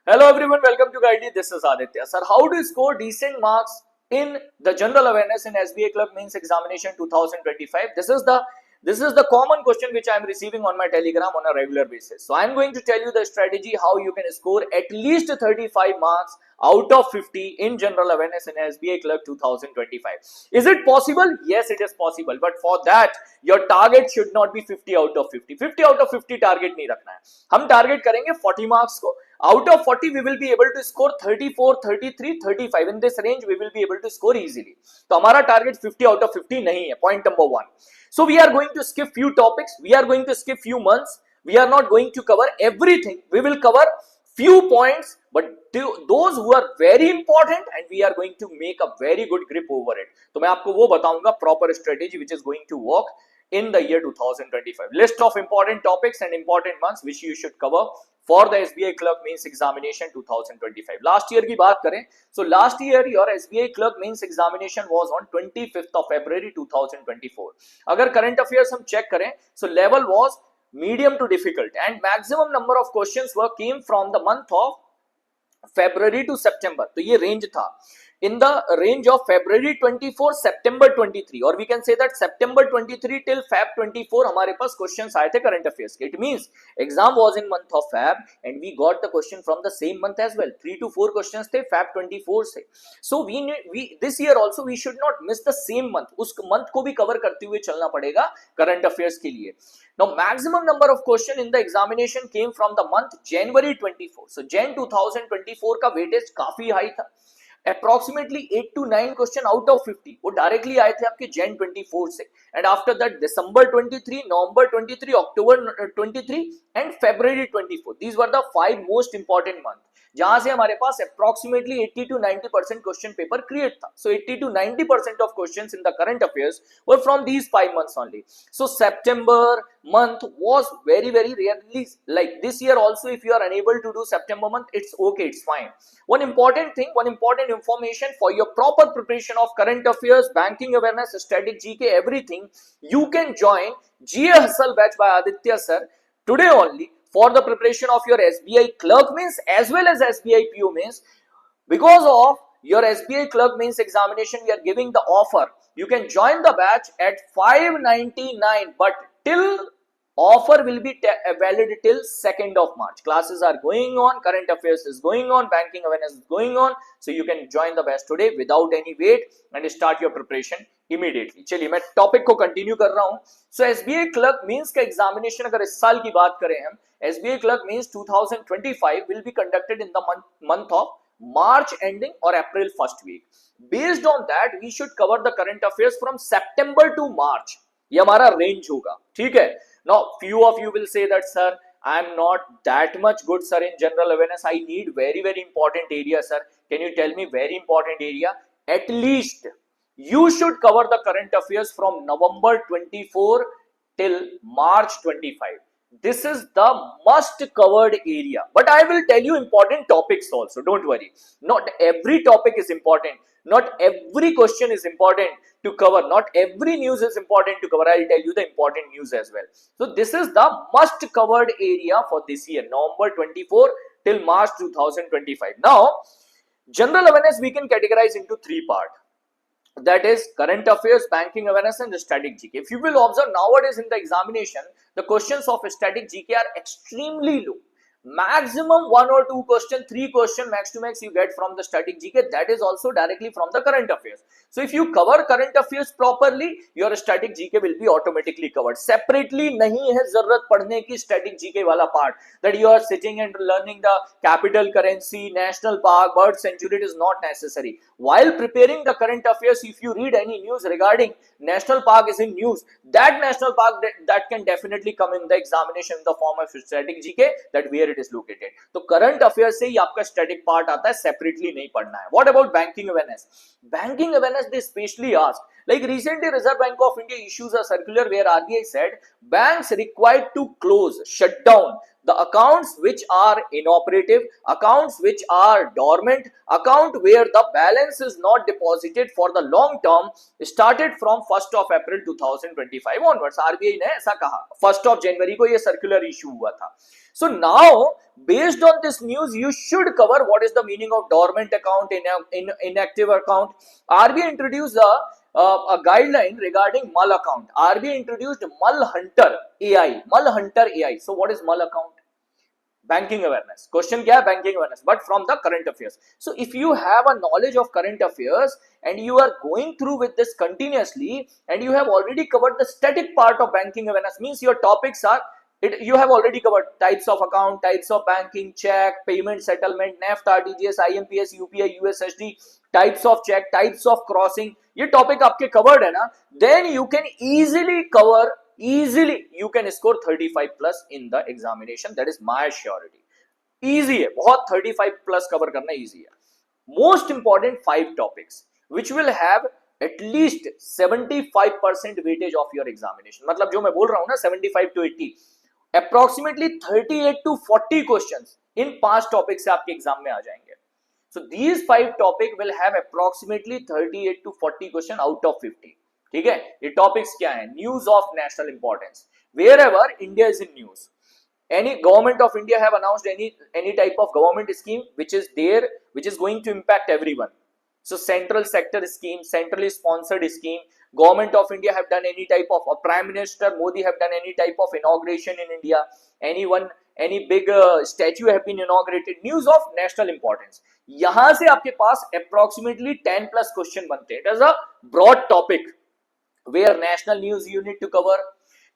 Hello everyone, welcome to Guidely. This is Aditya. Sir, how to score decent marks in the general awareness in SBA Clerk Mains Examination 2025? This is the common question which I am receiving on my Telegram on a regular basis. So I am going to tell you the strategy how you can score at least 35 marks out of 50 in general awareness in SBA Clerk 2025. Is it possible? Yes, it is possible. But for that, your target should not be 50 out of 50. 50 out of 50 target नहीं रखना है. हम target करेंगे 40 marks को. Out of 40 we will be able to score 34, 33, 35. In this range we will be able to score easily. तो हमारा target 50 out of 50 नहीं है. Point number 1. So we are going to skip few topics. We are going to skip few months. We are not going to cover everything. We will cover few points, but those who are very important, and we are going to make a very good grip over it. तो मैं आपको वो बताऊंगा proper strategy which is going to work in the year 2025. List of important topics and important months which you should cover for the SBI Clerk Mains Examination 2025. Last year की बात करें, so last year your SBI Clerk Mains Examination was on 25th of February 2024. अगर current affairs हम check करें, so level was medium to difficult and maximum number of questions were came from the month of February to September. तो ये range था. In the range of February 24, September 23, or we can say that September 23 till Feb 24 हमारे पास questions आए थे current affairs के. It means exam was in month of Feb and we got the question from the same month as well. 3 to 4 questions थे Feb 24 से. So we this year also we should not miss the same month. उस month को भी cover करते हुए चलना पड़ेगा current affairs के लिए. Now maximum number of question in the examination came from the month January 24. So Jan 2024 का weightage काफी high था. Approximately 8 to 9 question out of 50 वो directly आए थे आपके Jan 24 से, and after that December 23, November 23, October 23 and February 24. These were the 5 most important months जहां से हमारे पास approximately 80 to 90% question paper create था. So 80 to 90% of questions in the current affairs were from these 5 months only. So September month was very rarely, like this year also if you are unable to do September month, it's okay, it's fine. One important thing, one important information for your proper preparation of current affairs, banking awareness, static GK, everything, you can join GA Hustle batch by Aditya sir today only for the preparation of your SBI Clerk Mains as well as SBI PO Mains. Because of your SBI Clerk Mains examination, we are giving the offer. You can join the batch at 599, but till offer will be valid till 2nd of March. Classes are going on, current affairs is going on, banking awareness is going on. So you can join the batch today without any wait and start your preparation immediately. चलिए मैं topic को continue कर रहा हूं. सो SBI clerk mains का examination अगर इस साल की बात करें हम, SBI Clerk Mains 2025 will be conducted in the month of March ending or April first week. Based on that, we should cover the current affairs from September to March. ये हमारा range होगा, ठीक है? Now, few of you will say that, sir, I am not that much good, sir, in general awareness. I need very important area, sir. Can you tell me very important area? At least you should cover the current affairs from November 24 till March 25. This is the must covered area, but I will tell you important topics also, don't worry. Not every topic is important, not every question is important to cover, not every news is important to cover. I'll tell you the important news as well. So this is the must covered area for this year, November 24 till March 2025. Now general awareness we can categorize into 3 parts, that is current affairs, banking awareness and static GK. If you will observe nowadays in the examination, the questions of static GK are extremely low. Maximum 1 or 2 question, 3 question max to max you get from the static GK. That is also directly from the current affairs. So if you cover current affairs properly, your static GK will be automatically covered. Separately नहीं है जरूरत पढ़ने की static GK वाला part, that you are sitting and learning the capital currency, national park, bird sanctuary. It is not necessary. While preparing the current affairs, if you read any news regarding national park is in news, that national park that can definitely come in the examination in the form of static GK, that where it is located. तो current affairs से ही आपका static part आता है, separately नहीं पढ़ना है. What about banking awareness? Banking awareness they specially ask Like recently, Reserve Bank of India issues a circular where RBI said banks required to close, shut down the accounts which are inoperative, accounts which are dormant, account where the balance is not deposited for the long term, started from 1st of April 2025 onwards. RBI ने ऐसा कहा, 1st of January को ये circular issue हुआ था. So now, based on this news, you should cover what is the meaning of dormant account, inactive account. RBI introduced a guideline regarding Mull account. RBI introduced Mull Hunter AI. Mull Hunter AI. So what is Mull account? Banking awareness. Question kya hai? Banking awareness, but from the current affairs. So if you have a knowledge of current affairs and you are going through with this continuously and you have already covered the static part of banking awareness, means your topics are you have already covered types of account, types of banking, check, payment, settlement, NEFT, RTGS, IMPS, UPI, USSD, types of check, types of crossing. ये topic आपके covered है ना? Then you can easily you can score 35 plus in the examination. That is my surety. Easy है, बहुत 35 plus cover करना easy है. Most important 5 topics which will have at least 75% weightage of your examination. मतलब जो मैं बोल रहा हूँ ना 75 to 80, approximately 38 to 40 questions in 5 topics से आपके एग्जाम में आ जाएंगे. So these 5 topic will have approximately 38 to 40 question out of 50. ठीक है, ये टॉपिक्स क्या है? News of national importance, wherever India is in news. Any government of India have announced any type of government scheme which is there, which is going to impact everyone. So central sector scheme, centrally sponsored scheme, government of India have done any type of, Prime Minister Modi have done any type of inauguration in India, any big statue have been inaugurated. News of national importance, यहां से आपके पास approximately 10 plus question बनते हैं. It is a broad topic where national news you need to cover.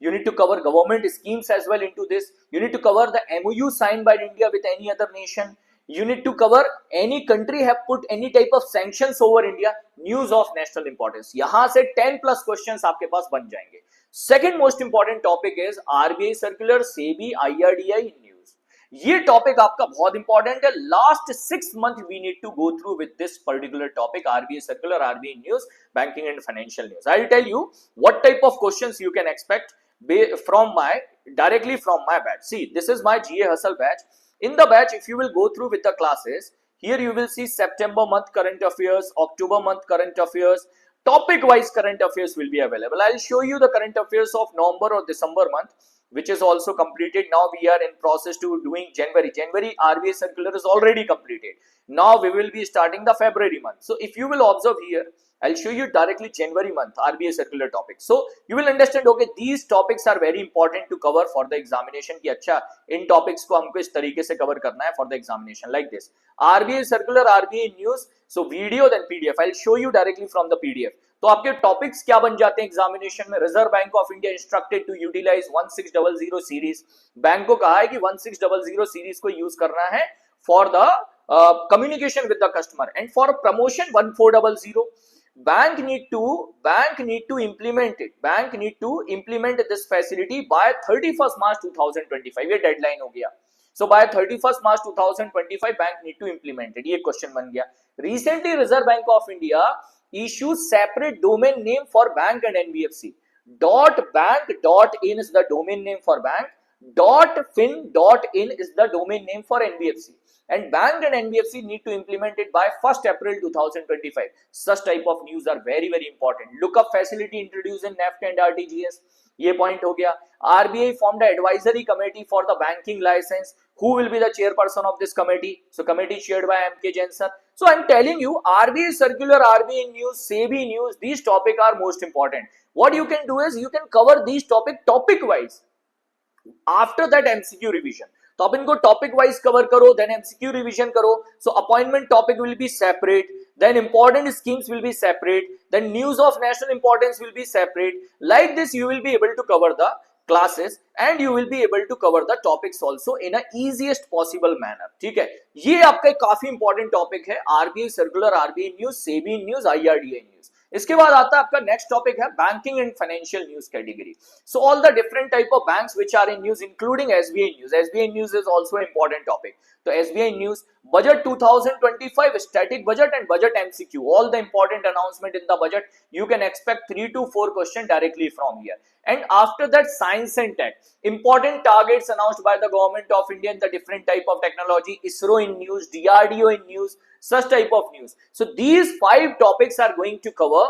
You need to cover government schemes as well into this. You need to cover the MOU signed by India with any other nation. You need to cover any country have put any type of sanctions over India. News of national importance. यहाँ से 10 plus questions आपके पास बन जाएंगे. Second most important topic is RBI circular, SEBI, IRDAI news. ये topic आपका बहुत important है. Last 6 month we need to go through with this particular topic, RBI circular, RBI news, banking and financial news. I will tell you what type of questions you can expect directly from my batch. See, this is my GA Hustle batch. In the batch, if you will go through with the classes, here you will see September month current affairs, October month current affairs, topic wise current affairs will be available. I'll show you the current affairs of November or December month, which is also completed. Now we are in process to doing January. RBI circular is already completed. Now we will be starting the February month. So if you will observe here, I'll show you directly January month RBI circular topics. So you will understand, okay, these topics are very important to cover for the examination. कि अच्छा इन topics को हमको इस तरीके से cover करना है for the examination like this. RBI circular, RBI news, so video then PDF. I'll show you directly from the PDF. तो आपके टॉपिक्स क्या बन जाते हैं एग्जामिनेशन में? Reserve Bank of India instructed to utilise 1600 series. Bank को कहा है कि 1600 सीरीज को यूज करना है for the communication with the customer and for promotion 1400. Bank need to implement it. Bank need to implement this facility by 31st March 2025. ये deadline हो गया. So by 31st March 2025 bank need to implement it. ये question बन गया. Recently Reserve Bank of India issues separate domain name for bank and NBFC. .bank.in is the domain name for bank. .fin.in is the domain name for NBFC. And bank and NBFC need to implement it by 1st April 2025. Such type of news are very very important. Lookup facility introduced in NEFT and RTGS. ये point हो गया. RBI formed an advisory committee for the banking license. Who will be the chairperson of this committee? So committee chaired by M.K. Jensen. So I'm telling you, RBI circular, RBI news, SEBI news, these topics are most important. What you can do is you can cover these topic wise. After that MCQ revision. तो आप इनको topic wise cover करो, then MCQ revision करो. So appointment topic will be separate, then important schemes will be separate, then news of national importance will be separate. Like this you will be able to cover the classes and you will be able to cover the topics also in a easiest possible manner. ठीक है, ये आपका काफी important topic है. RBI circular, RBI news, SEBI news, IRDAI news. इसके बाद आता है आपका नेक्स्ट टॉपिक है banking and financial news category. So all the different type of banks which are in news including SBI news. SBI news is also important topic. तो SBI news, budget 2025, static budget and budget MCQ, all the important announcement in the budget. You can expect 3 to 4 questions directly from here. And after that, science and tech, important targets announced by the government of India in the different type of technology, ISRO in news, DRDO in news, such type of news. So these 5 topics are going to cover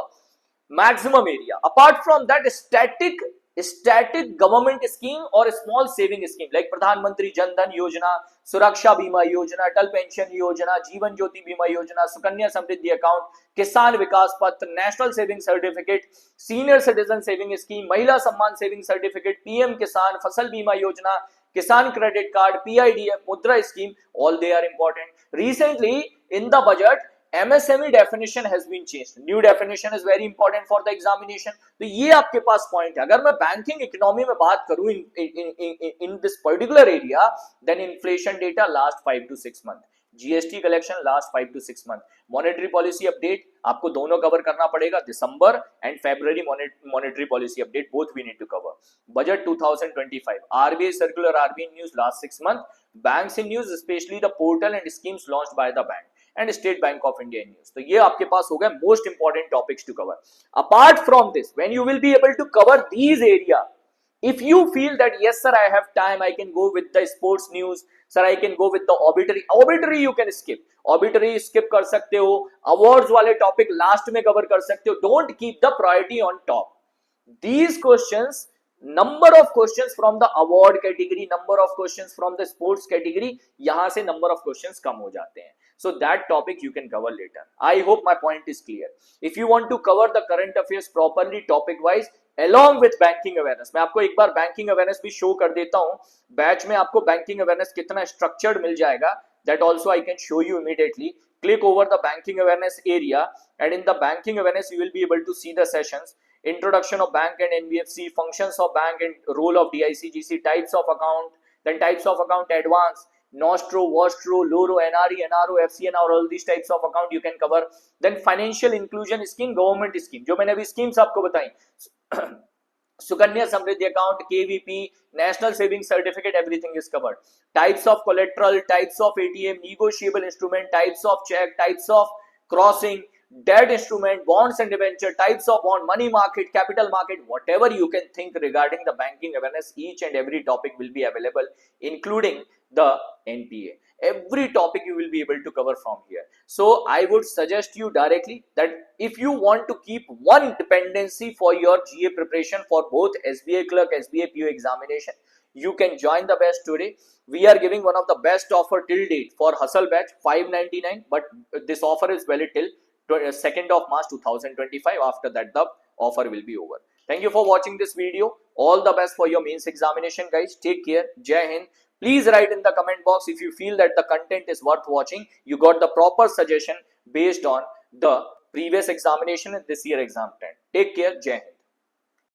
maximum area. Apart from that, static government scheme or a small saving scheme like Pradhan Mantri Jan Dhan Yojana, Suraksha Bima Yojana, Atal Pension Yojana, Jeevan Jyoti Bima Yojana, Sukanya Samriddhi Account, Kisan Vikas Patra, National Saving Certificate, Senior Citizen Saving Scheme, Mahila Samman Saving Certificate, PM Kisan, Fasal Bima Yojana, Kisan Credit Card, PIDF, Mudra Scheme, all they are important. Recently in the budget, MSME definition has been changed. New definition is very important for the examination. तो ये आपके पास point है. अगर मैं banking economy में बात करूं in this particular area, then inflation data last 5 to 6 months, GST collection last 5 to 6 months, monetary policy update आपको दोनों कवर करना पड़ेगा. December and February monetary policy update both we need to cover. Budget 2025, RBI circular, RBI news last 6 months, banks in news, especially the portal and schemes launched by the bank and State Bank of India news. तो ये आपके पास हो गए most important topics to cover. Apart from this, when you will be able to cover these area, if you feel that yes sir, I have time, I can go with the sports news, sir I can go with the obituary you can skip, obituary skip कर सकते हो, awards वाले topic last में cover कर सकते हो. Don't keep the priority on top. These questions, number of questions from the award category, number of questions from the sports category, यहाँ से number of questions कम हो जाते हैं. So that topic you can cover later. I hope my point is clear. If you want to cover the current affairs properly topic wise along with banking awareness, मैं आपको एक बार banking awareness भी show कर देता हूँ. Batch में आपको banking awareness कितना structured मिल जाएगा, that also I can show you immediately. Click over the banking awareness area and in the banking awareness you will be able to see the sessions. Introduction of bank and NBFC, functions of bank and role of DICGC, types of account, then types of account advance, Nostro, Vostro, Loro, NRE, NRO, FCNR, all these types of account you can cover. Then financial inclusion scheme, government scheme, जो मैंने अभी schemes आपको बताई, Sukanya Samriddhi account, KVP, National Saving Certificate, everything is covered. Types of collateral, types of ATM, negotiable instrument, types of check, types of crossing, debt instrument, bonds and debenture, types of bond, money market, capital market, whatever you can think regarding the banking awareness, each and every topic will be available, including the NPA. Every topic you will be able to cover from here. So I would suggest you directly that if you want to keep one dependency for your GA preparation for both SBI clerk, SBI PO examination, you can join the batch today. We are giving one of the best offer till date for Hustle batch, $599, but this offer is valid till 2nd of March 2025. After that the offer will be over. Thank you for watching this video. All the best for your mains examination, guys. Take care. Jai Hind. Please write in the comment box if you feel that the content is worth watching. You got the proper suggestion based on the previous examination and this year exam time. Take care. Jai Hind.